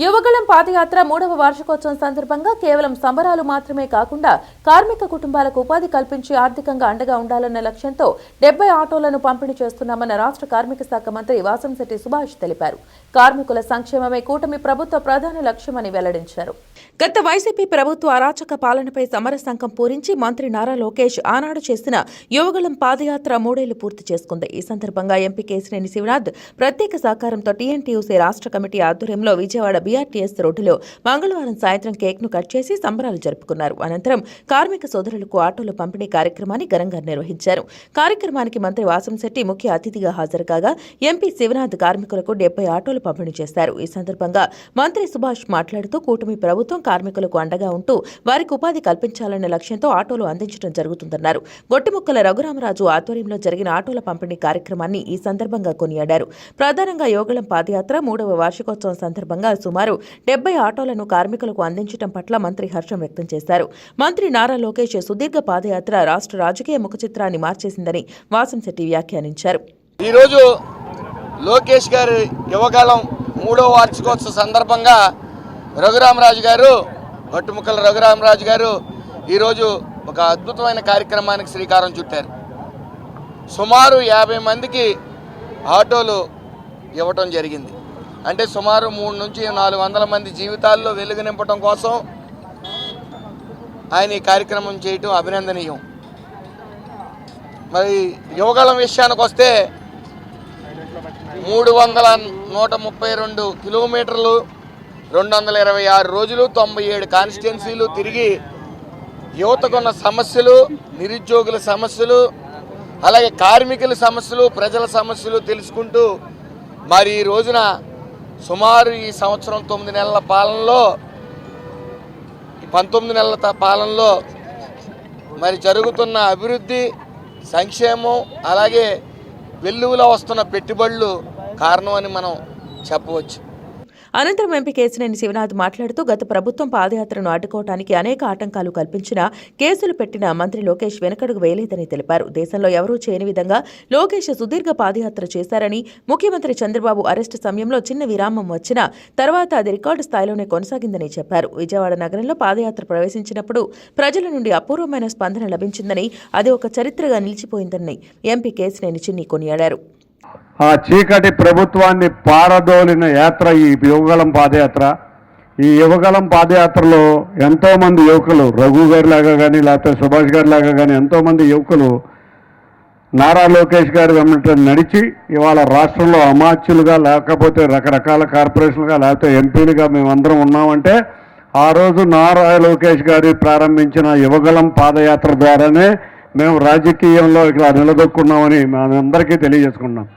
యువగళం పాదయాత్ర 3వ వార్షికోత్సవం సందర్భంగా కేవలం సంబరాలు మాత్రమే కాకుండా కార్మిక కుటుంబాలకు ఉపాధి కల్పించి ఆర్థికంగా అండగా ఉండాలన్న లక్ష్యంతో 70 ఆటోలను పంపిణీ చేస్తున్నామన్న రాష్ట్ర కార్మిక శాఖ మంత్రి వాసంశెట్టి సుభాష్ తెలిపారు. కార్మికుల సంక్షేమమే కూటమి ప్రభుత్వ ప్రధాన లక్ష్యమని వెల్లడించారు. గత వైసీపీ ప్రభుత్వ అరాచక పాలనపై సమరశంఖం పూరించి మంత్రి నారా లోకేష్ ఆనాడు చేసిన యువగళం పాదయాత్ర 3 ఏళ్లు పూర్తి చేసుకుంది. ఈ సందర్భంగా ఎంపీ కేశినేని శివనాథ్ ప్రత్యేక సహకారంతో టీఎన్టీయూసీ రాష్ట్ర కమిటీ ఆధ్వర్యంలో విజయవాడ బీఆర్టీఎస్ రోడ్డులో మంగళవారం సాయంత్రం కేక్ ను కట్ చేసి సంబరాలు జరుపుకున్నారు. అనంతరం కార్మిక సోదరులకు ఆటోల పంపిణీ కార్యక్రమాన్ని ఘనంగా నిర్వహించారు. కార్యక్రమానికి మంత్రి వాసంశెట్టి ముఖ్య అతిథిగా హాజరు కాగా ఎంపీ శివనాథ్ కార్మికులకు 70 ఆటోలు పంపిణీ చేశారు. ఈ సందర్భంగా మంత్రి సుభాష్ మాట్లాడుతూ కూటమి ప్రభుత్వం కార్మికులకు అండగా ఉంటూ వారికి ఉపాధి కల్పించాలన్న లక్ష్యంతో ఆటోలు అందించడం జరుగుతుందన్నారు. గొట్టిముక్కల రఘురామరాజు ఆధ్వర్యంలో జరిగిన ఆటోల పంపిణీ కార్యక్రమాన్ని ఈ సందర్భంగా కొనియాడారు. ప్రధానంగా యువగళం పాదయాత్ర 3వ వార్షికోత్సవం సందర్భంగా సుమారు 70 ఆటోలను కార్మికులకు అందించడం పట్ల మంత్రి హర్షం వ్యక్తం చేశారు. మంత్రి నారా లోకేష్ సుదీర్ఘ పాదయాత్ర రాష్ట్ర రాజకీయ ముఖచిత్రాన్ని మార్చేసిందని వాసంశెట్టి వ్యాఖ్యానించారు. ఈరోజు లోకేష్ గారి యువగళం 3వ వార్షికోత్సవ సందర్భంగా రఘురామరాజు గారు గొట్టుముక్కల రఘురామరాజు గారు ఈరోజు ఒక అద్భుతమైన కార్యక్రమానికి శ్రీకారం చుట్టారు. సుమారు 50 మందికి ఆటోలు ఇవ్వటం జరిగింది. అంటే సుమారు 3 నుంచి 400 మంది జీవితాల్లో వెలుగు నింపటం కోసం ఆయన ఈ కార్యక్రమం చేయటం అభినందనీయం. మరి యువగళం విషయానికి వస్తే 132 కిలోమీటర్లు 226 రోజులు 97 కాన్స్టిట్యున్సీలు తిరిగి యువతకున్న సమస్యలు, నిరుద్యోగుల సమస్యలు, అలాగే కార్మికుల సమస్యలు, ప్రజల సమస్యలు తెలుసుకుంటూ మరి ఈ రోజున సుమారు ఈ సంవత్సరం 9 నెలల పాలనలో 19 నెలల పాలనలో మరి జరుగుతున్న అభివృద్ధి, సంక్షేమం, అలాగే వెల్లువలో వస్తున్న పెట్టుబడులు కారణం అని మనం చెప్పవచ్చు. అనంతరం ఎంపీ కేశినేని శివనాథ్ మాట్లాడుతూ గత ప్రభుత్వం పాదయాత్రను అడ్డుకోవడానికి అనేక ఆటంకాలు కల్పించినా కేసులు పెట్టిన మంత్రి లోకేష్ వెనకడుగు వేయలేదని తెలిపారు. దేశంలో ఎవరూ చేయని విధంగా లోకేష్ సుదీర్ఘ పాదయాత్ర చేశారని, ముఖ్యమంత్రి చంద్రబాబు అరెస్టు సమయంలో చిన్న విరామం వచ్చినా తర్వాత అది రికార్డు స్థాయిలోనే కొనసాగిందని చెప్పారు. విజయవాడ నగరంలో పాదయాత్ర ప్రవేశించినప్పుడు ప్రజల నుండి అపూర్వమైన స్పందన లభించిందని, అది ఒక చరిత్రగా నిలిచిపోయిందని ఎంపీ కేశినేని చిన్ని కొనియాడారు. ఆ చీకటి ప్రభుత్వాన్ని పారదోలిన యాత్ర ఈ యువగళం పాదయాత్ర. ఈ యువగళం పాదయాత్రలో ఎంతోమంది యువకులు, రఘు గారిలాగా కానీ లేకపోతే సుభాష్ గారిలాగా కానీ ఎంతోమంది యువకులు నారా లోకేష్ గారి వెంట నడిచి ఇవాళ రాష్ట్రంలో అమాత్యులుగా లేకపోతే రకరకాల కార్పొరేషన్లుగా లేకపోతే ఎంపీలుగా మేమందరం ఉన్నామంటే ఆ రోజు నారా లోకేష్ గారి ప్రారంభించిన యువగళం పాదయాత్ర ద్వారానే మేము రాజకీయంలో ఇక్కడ నిలదొక్కున్నామని మనందరికీ తెలియజేసుకున్నాం.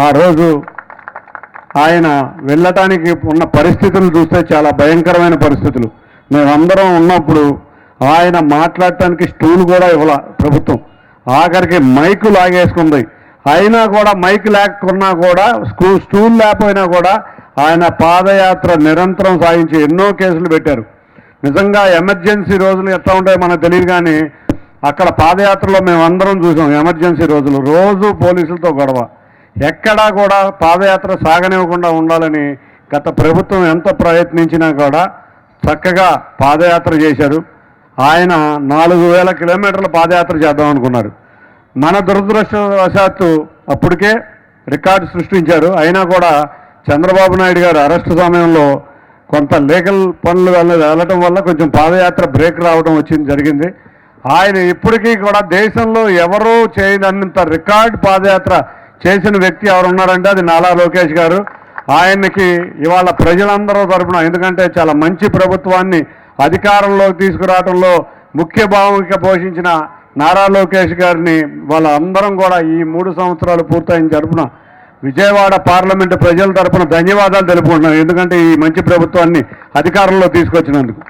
ఆ రోజు ఆయన వెళ్ళటానికి ఉన్న పరిస్థితులు చూస్తే చాలా భయంకరమైన పరిస్థితులు. మేమందరం ఉన్నప్పుడు ఆయన మాట్లాడటానికి స్టూల్ కూడా ఇవ్వాల ప్రభుత్వం, ఆఖరికి మైకు లాగేసుకుంది. అయినా కూడా మైకు లేకున్నా కూడా స్టూల్ లేకపోయినా కూడా ఆయన పాదయాత్ర నిరంతరం సాగించి ఎన్నో కేసులు పెట్టారు. నిజంగా ఎమర్జెన్సీ రోజులు ఎట్లా ఉంటాయో మనకు తెలియదు, కానీ అక్కడ పాదయాత్రలో మేమందరం చూసాం. ఎమర్జెన్సీ రోజులు రోజు పోలీసులతో గొడవ, ఎక్కడా కూడా పాదయాత్ర సాగనివ్వకుండా ఉండాలని గత ప్రభుత్వం ఎంత ప్రయత్నించినా కూడా చక్కగా పాదయాత్ర చేశారు. ఆయన 4000 కిలోమీటర్ల పాదయాత్ర చేద్దాం అనుకున్నారు. మన దురదృష్టవశాత్తు అప్పటికే రికార్డు సృష్టించారు. అయినా కూడా చంద్రబాబు నాయుడు గారు అరెస్టు సమయంలో కొంత లీగల్ పనులు వెళ్ళటం వల్ల కొంచెం పాదయాత్ర బ్రేక్ రావడం జరిగింది. ఆయన ఇప్పటికీ కూడా దేశంలో ఎవరూ చేయనంత రికార్డు పాదయాత్ర చేసిన వ్యక్తి ఎవరున్నారంటే అది నారా లోకేష్ గారు. ఆయనకి ఇవాళ ప్రజలందరూ తరపున, ఎందుకంటే చాలా మంచి ప్రభుత్వాన్ని అధికారంలోకి తీసుకురావడంలో ముఖ్య భూమిక పోషించిన నారా లోకేష్ గారిని వాళ్ళ అందరం కూడా ఈ 3 సంవత్సరాలు పూర్తయిన తరపున విజయవాడ పార్లమెంటు ప్రజల తరపున ధన్యవాదాలు తెలుపుకుంటున్నాను. ఎందుకంటే ఈ మంచి ప్రభుత్వాన్ని అధికారంలో తీసుకొచ్చినందుకు.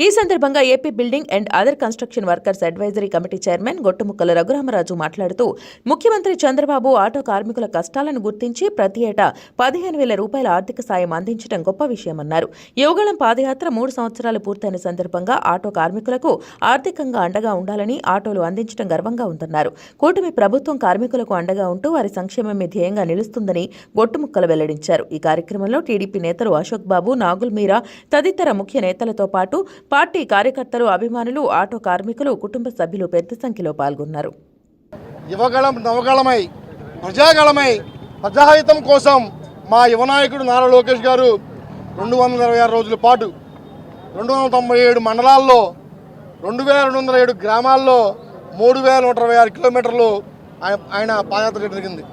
ఈ సందర్భంగా AP building and other construction workers advisory committee chairman Gottumukkala Raghuramaraju మాట్లాడుతూ ముఖ్యమంత్రి చంద్రబాబు ఆటో కార్మికుల కష్టాలను గుర్తించి ప్రతి ఏటా 15,000 రూపాయల ఆర్థిక సాయం అందించడం గొప్ప విషయమన్నారు. యువగళం పాదయాత్ర 3 సంవత్సరాలు పూర్తయిన సందర్భంగా ఆటో కార్మికులకు ఆర్థికంగా అండగా ఉండాలని, ఆటోలు అందించడం గర్వంగా ఉందన్నారు. కూటమి ప్రభుత్వం కార్మికులకు అండగా ఉంటూ వారి సంక్షేమమే ధ్యేయంగా నిలుస్తుందని గొట్టుముక్కలు వెల్లడించారు. ఈ కార్యక్రమంలో టీడీపీ నేతలు అశోక్ బాబు, నాగుల్ మీరా తదితర ముఖ్య నేతలతో పాటు పార్టీ కార్యకర్తలు, అభిమానులు, ఆటో కార్మికులు, కుటుంబ సభ్యులు పెద్ద సంఖ్యలో పాల్గొన్నారు. యువగళం నవగళమై ప్రజాగళమై ప్రజాహితం కోసం మా యువనాయకుడు నారా లోకేష్ గారు 226 రోజుల పాటు 297 మండలాల్లో 2,207 గ్రామాల్లో 3,126 కిలోమీటర్లు ఆయన పాదయాత్ర జరిగింది.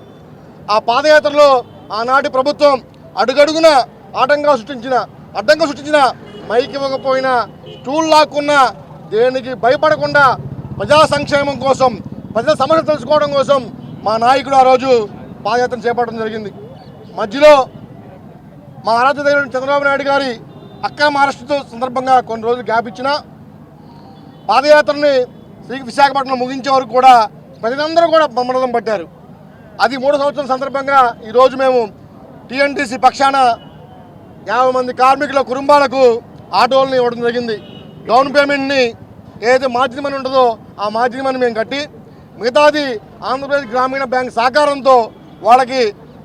ఆ పాదయాత్రలో ఆనాటి ప్రభుత్వం అడుగడుగున అడ్డంగా సృష్టించిన మైక్ ఇవ్వకపోయినా, స్టూల్ లాక్కున్నా, దేనికి భయపడకుండా ప్రజా సంక్షేమం కోసం, ప్రజల సమస్యలు తెలుసుకోవడం కోసం మా నాయకుడు ఆ రోజు పాదయాత్ర చేపట్టడం జరిగింది. మధ్యలో మా ఆరాధ్య దైవం చంద్రబాబు నాయుడు గారి అక్రమ అరెస్టు సందర్భంగా కొన్ని రోజులు గ్యాప్ ఇచ్చిన పాదయాత్రని విశాఖపట్నం ముగించే వరకు కూడా ప్రజలందరూ కూడా బ్రహ్మరథం పట్టారు. అది 3 సంవత్సరాల సందర్భంగా ఈరోజు మేము టీఎన్టీసీ పక్షాన 50 మంది కార్మికుల కుటుంబాలకు ఆటోలను ఇవ్వడం జరిగింది. డౌన్ పేమెంట్ని ఏదైతే మార్జిన్ మనీ ఉంటుందో ఆ మార్జిన్ మనీ మేము కట్టి, మిగతాది ఆంధ్రప్రదేశ్ గ్రామీణ బ్యాంక్ సహకారంతో వాళ్ళకి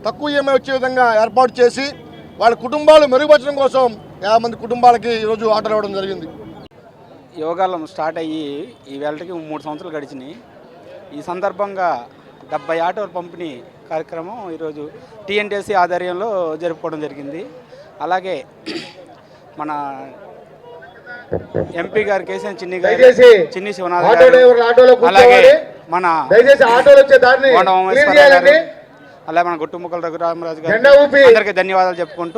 తక్కువ ఈఎంఐ వచ్చే విధంగా ఏర్పాటు చేసి వాళ్ళ కుటుంబాలు మెరుగుపరచడం కోసం 50 మంది కుటుంబాలకి ఈరోజు ఆటోలు ఇవ్వడం జరిగింది. యోగాలం స్టార్ట్ అయ్యి ఈ వేళకి 3 సంవత్సరాలు గడిచినాయి. ఈ సందర్భంగా 70 ఆటోల పంపిణీ కార్యక్రమం ఈరోజు టీఎన్టీసీ ఆధ్వర్యంలో జరుపుకోవడం జరిగింది. అలాగే మన ఎంపీ గారు కేసీఆర్ చిన్ని శివనాథ్ గారు, అలాగే మన అలాగే మన గుట్టుముక్కల రఘురామరాజు గారు అందరికీ ధన్యవాదాలు చెప్పుకుంటూ